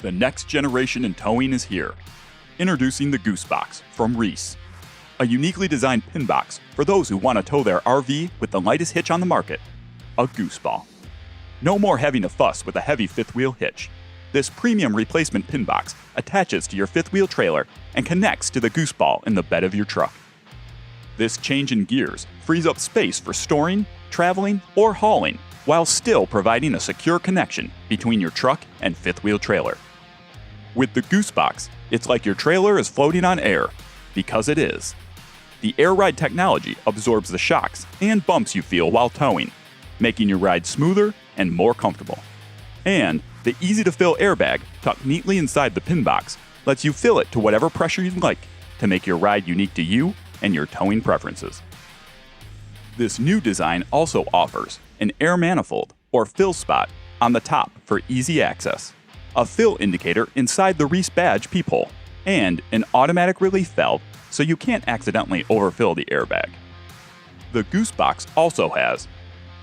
The next generation in towing is here. Introducing the Goose Box from REESE. A uniquely designed pin box for those who want to tow their RV with the lightest hitch on the market, a Goose Ball. No more having to fuss with a heavy fifth wheel hitch. This premium replacement pin box attaches to your fifth wheel trailer and connects to the Goose Ball in the bed of your truck. This change in gears frees up space for storing, traveling, or hauling, while still providing a secure connection between your truck and fifth wheel trailer. With the Goose Box, it's like your trailer is floating on air, because it is. The Air Ride technology absorbs the shocks and bumps you feel while towing, making your ride smoother and more comfortable. And the easy-to-fill airbag tucked neatly inside the pin box lets you fill it to whatever pressure you'd like to make your ride unique to you and your towing preferences. This new design also offers an air manifold or fill spot on the top for easy access, a fill indicator inside the REESE badge peephole, and an automatic relief valve so you can't accidentally overfill the airbag. The Goose Box also has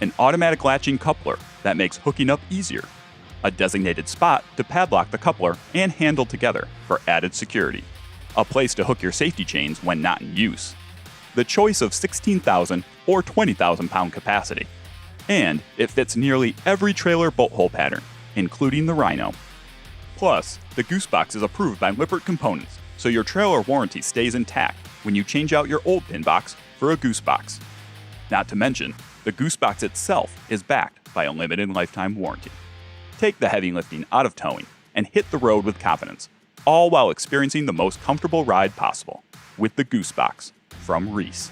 an automatic latching coupler that makes hooking up easier, a designated spot to padlock the coupler and handle together for added security, a place to hook your safety chains when not in use, the choice of 16,000 or 20,000 pound capacity, and it fits nearly every trailer bolt hole pattern, including the Rhino. Plus, the Goose Box is approved by Lippert components, so your trailer warranty stays intact when you change out your old pin box for a Goose Box. Not to mention, the Goose Box itself is backed by a limited lifetime warranty. Take the heavy lifting out of towing and hit the road with confidence, all while experiencing the most comfortable ride possible with the Goose Box from REESE.